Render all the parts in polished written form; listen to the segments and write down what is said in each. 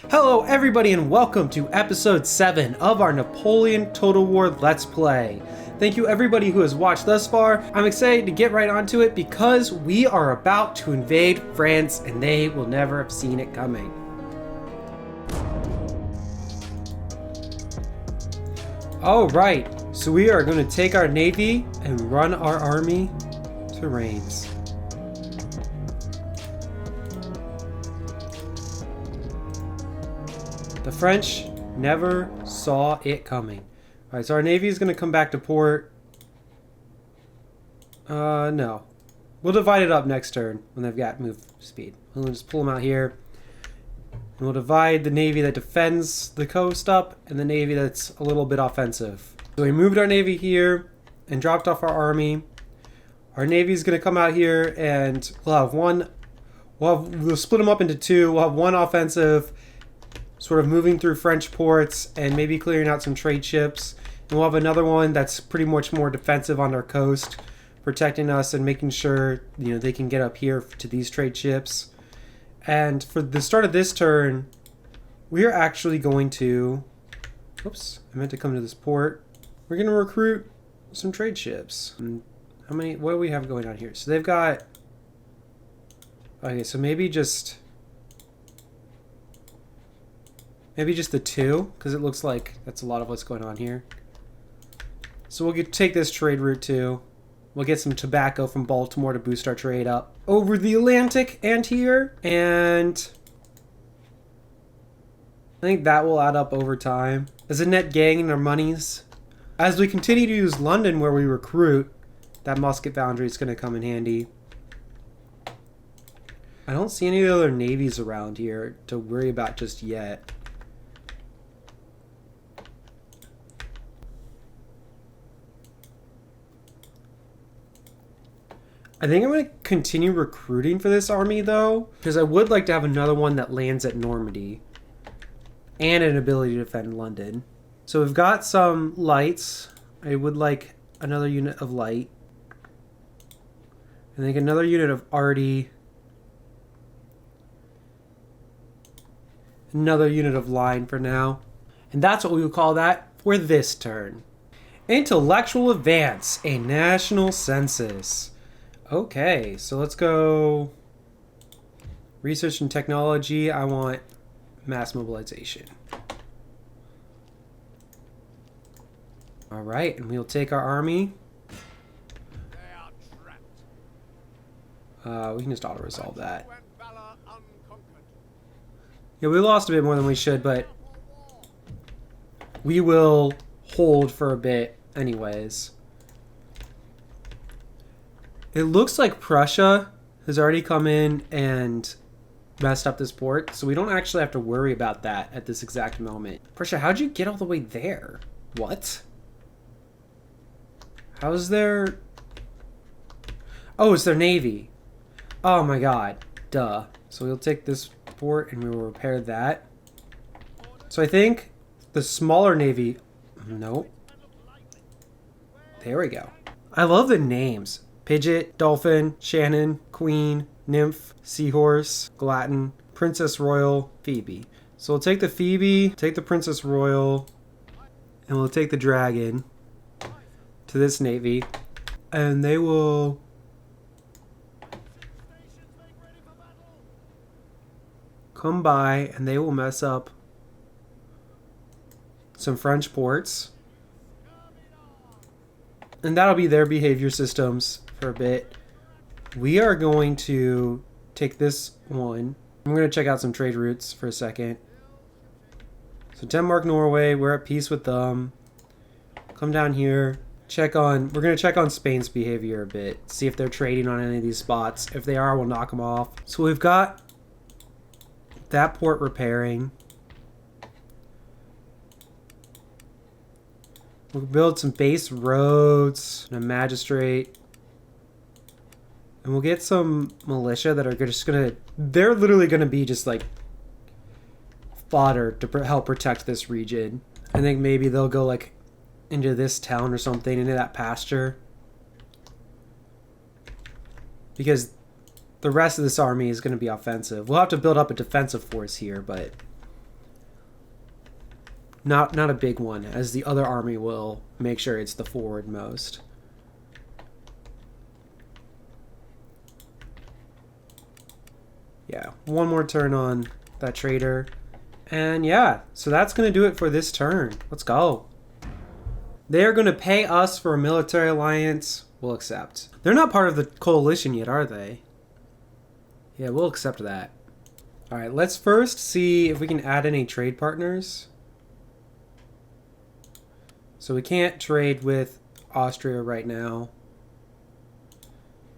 Hello everybody and welcome to episode 7 of our Napoleon Total War Let's Play. Thank you everybody who has watched thus far. I'm excited to get right onto it because we are about to invade France and they will never have seen it coming. Alright, so we are going to take our navy and run our army to Reims. The French never saw it coming. Alright, so our navy is going to come back to port. No. We'll divide it up next turn when they've got move speed. We'll just pull them out here. And we'll divide the navy that defends the coast up and the navy that's a little bit offensive. So we moved our navy here and dropped off our army. Our navy is going to come out here and we'll have one. We'll split them up into two. We'll have one offensive, sort of moving through French ports and maybe clearing out some trade ships. And we'll have another one that's pretty much more defensive on our coast, protecting us and making sure, they can get up here to these trade ships. And for the start of this turn, we're actually going to, oops, I meant to come to this port. We're going to recruit some trade ships. And what do we have going on here? So they've got, okay, so maybe just the two, because it looks like that's a lot of what's going on here. So we'll take this trade route too. We'll get some tobacco from Baltimore to boost our trade up over the Atlantic and here. And I think that will add up over time as a net gain in our monies. As we continue to use London where we recruit, that musket foundry is going to come in handy. I don't see any other navies around here to worry about just yet. I think I'm going to continue recruiting for this army, though, because I would like to have another one that lands at Normandy and an ability to defend London. So we've got some lights. I would like another unit of light. I think another unit of arty. Another unit of line for now. And that's what we would call that for this turn. Intellectual advance, a national census. Okay, so let's go research and technology. I want mass mobilization. All right, and we'll take our army. We can just auto-resolve that. Yeah, we lost a bit more than we should, but we will hold for a bit anyways. It looks like Prussia has already come in and messed up this port, so we don't actually have to worry about that at this exact moment. Prussia, how'd you get all the way there? What? How's their... Oh, it's their navy. Oh my god. Duh. So we'll take this port and we will repair that. So I think the smaller navy... Nope. There we go. I love the names. Pidgeot, Dolphin, Shannon, Queen, Nymph, Seahorse, Glatton, Princess Royal, Phoebe. So we'll take the Phoebe, take the Princess Royal, and we'll take the Dragon to this navy. And they will... come by and they will mess up some French ports. And that'll be their behavior systems for a bit. We are going to take this one. I'm going to check out some trade routes for a second. So Denmark, Norway, we're at peace with them. Come down here. We're going to check on Spain's behavior a bit. See if they're trading on any of these spots. If they are, we'll knock them off. So we've got that port repairing. We'll build some base roads and a magistrate. And we'll get some militia that are just gonna... They're literally gonna be just like fodder to help protect this region. I think maybe they'll go like into this town or something, into that pasture. Because the rest of this army is going to be offensive. We'll have to build up a defensive force here, but Not a big one, as the other army will make sure it's the forwardmost. Yeah, one more turn on that trader. And yeah, so that's going to do it for this turn. Let's go. They're going to pay us for a military alliance. We'll accept. They're not part of the coalition yet, are they? Yeah, we'll accept that. All right, let's first see if we can add any trade partners. So we can't trade with Austria right now.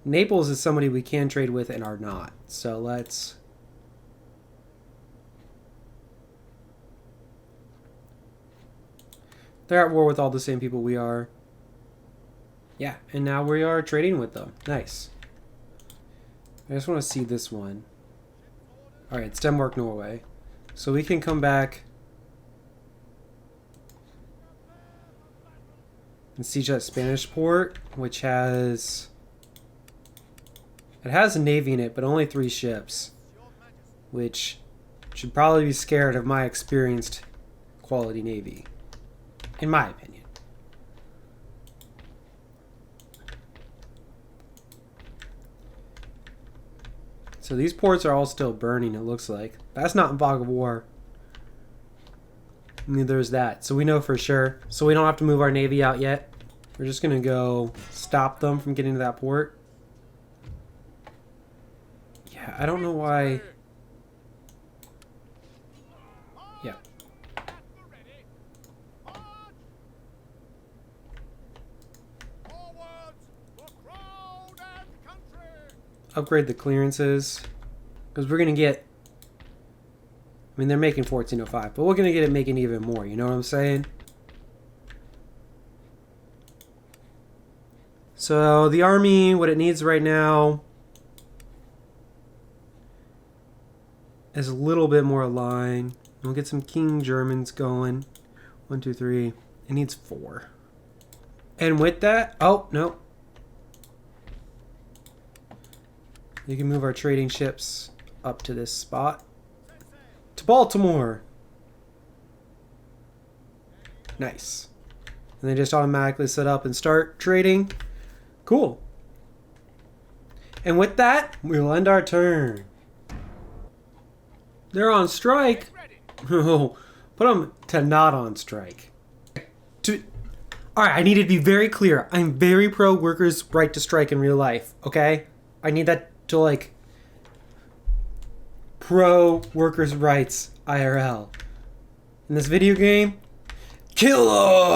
Naples is somebody we can trade with and are not. So let's... They're at war with all the same people we are. Yeah, and now we are trading with them. Nice. I just want to see this one. Alright, it's Denmark, Norway. So we can come back and siege that Spanish port, which has... It has a navy in it, but only 3 ships. Which should probably be scared of my experienced quality navy. In my opinion. So these ports are all still burning, it looks like. That's not in fog of war. Neither is that. So we know for sure. So we don't have to move our navy out yet. We're just going to go stop them from getting to that port. Yeah, I don't know why... Yeah. Upgrade the clearances. Because we're going to get... I mean, they're making 1405, but we're going to get it making even more. You know what I'm saying? So the army, what it needs right now is a little bit more line. We'll get some King Germans going. 1, 2, 3. It needs 4. And with that... Oh, no. You can move our trading ships up to this spot. To Baltimore. Nice. And they just automatically set up and start trading. Cool. And with that, we will end our turn. They're on strike. Oh, put them to not on strike. Alright, I need to be very clear. I'm very pro workers' right to strike in real life, okay? I need that to, like, pro workers' rights IRL. In this video game, kill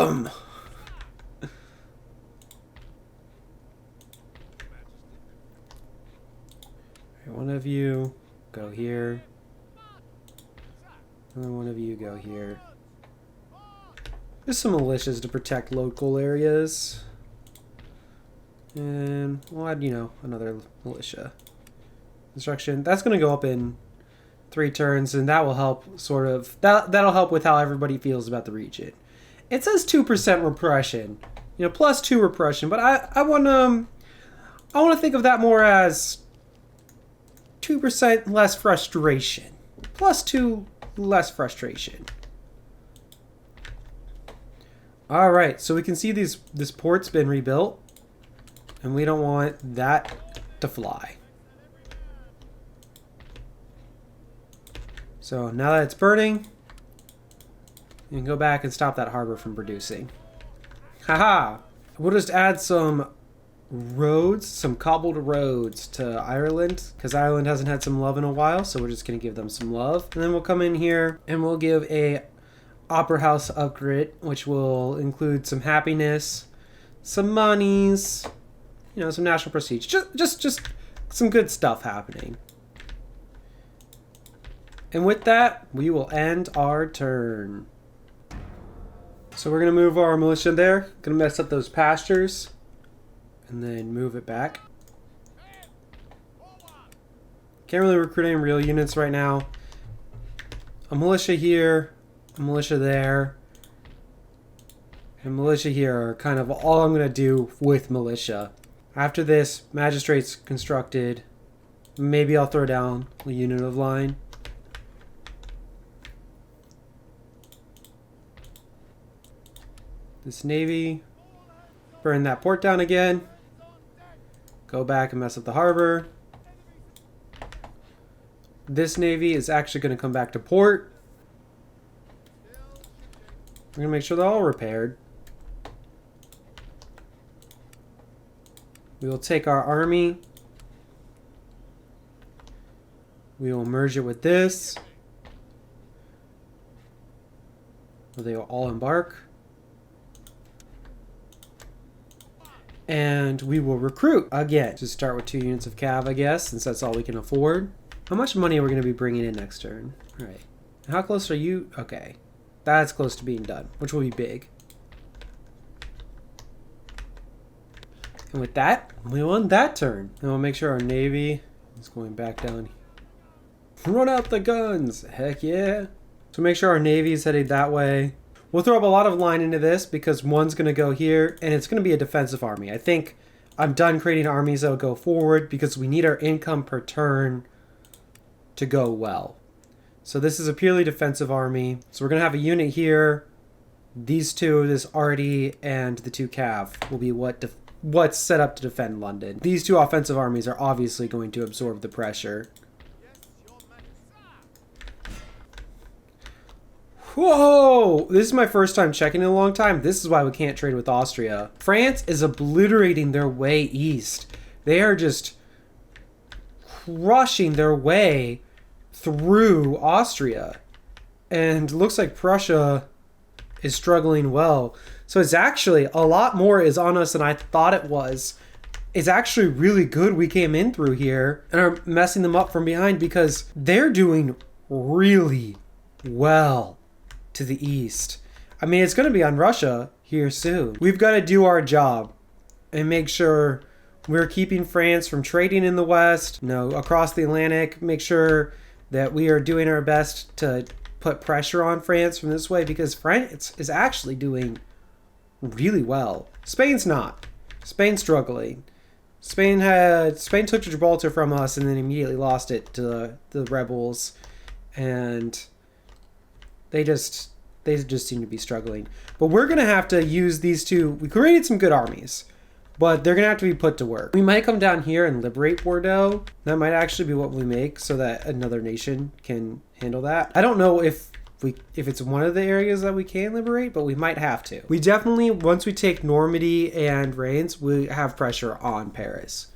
them! One of you go here. Another one of you go here. There's some militias to protect local areas. And we'll add, you know, another militia. Construction. That's going to go up in 3 turns, and that will help sort of... That'll help with how everybody feels about the region. It says 2% repression. You know, plus 2 repression, but I want to think of that more as 2% less frustration. Plus 2 less frustration. Alright, so we can see this port's been rebuilt. And we don't want that to fly. So now that it's burning, you can go back and stop that harbor from producing. Haha! We'll just add some roads, some cobbled roads to Ireland, because Ireland hasn't had some love in a while, so we're just going to give them some love. And then we'll come in here and we'll give a opera house upgrade, which will include some happiness, some monies, you know, some national prestige. Just some good stuff happening. And with that, we will end our turn. So we're going to move our militia there. Going to mess up those pastures. And then move it back. Can't really recruit any real units right now. A militia here. A militia there. And militia here are kind of all I'm going to do with militia. After this, magistrates constructed. Maybe I'll throw down a unit of line. This navy. Burn that port down again. Go back and mess up the harbor. This navy is actually going to come back to port. We're going to make sure they're all repaired. We will take our army. We will merge it with this. They will all embark. And we will recruit again. Just start with 2 units of cav, I guess, since that's all we can afford. How much money are we going to be bringing in next turn? All right. How close are you? Okay. That's close to being done, which will be big. And with that, we won that turn. And we'll make sure our navy is going back down. Run out the guns! Heck yeah! So make sure our navy is headed that way. We'll throw up a lot of line into this because one's going to go here, and it's going to be a defensive army. I think I'm done creating armies that will go forward because we need our income per turn to go well. So this is a purely defensive army. So we're going to have a unit here. These two, this arty and the 2 cav, will be what's set up to defend London. These 2 offensive armies are obviously going to absorb the pressure. Whoa! This is my first time checking in a long time. This is why we can't trade with Austria. France is obliterating their way east. They are just crushing their way through Austria. And looks like Prussia is struggling well. So it's actually a lot more is on us than I thought it was. It's actually really good we came in through here and are messing them up from behind because they're doing really well to the east. I mean, it's going to be on Russia here soon. We've got to do our job and make sure we're keeping France from trading in the west, across the Atlantic. Make sure that we are doing our best to put pressure on France from this way because France is actually doing really well. Spain's not. Spain's struggling. Spain took Gibraltar from us and then immediately lost it to the rebels, and they just seem to be struggling. But we're going to have to use these 2. We created some good armies, but they're going to have to be put to work. We might come down here and liberate Bordeaux. That might actually be what we make so that another nation can handle that. I don't know if it's one of the areas that we can liberate, but we might have to. We definitely, once we take Normandy and Reims, we have pressure on Paris,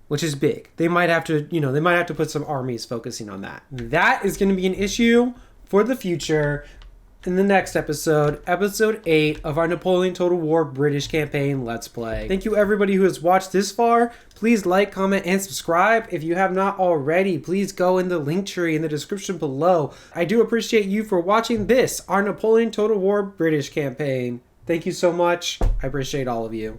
which is big. They might have to put some armies focusing on that. That is going to be an issue for the future in the next episode, episode 8 of our Napoleon Total War British campaign Let's Play. Thank you everybody who has watched this far. Please like, comment, and subscribe. If you have not already, please go in the link tree in the description below. I do appreciate you for watching this, our Napoleon Total War British campaign. Thank you so much. I appreciate all of you.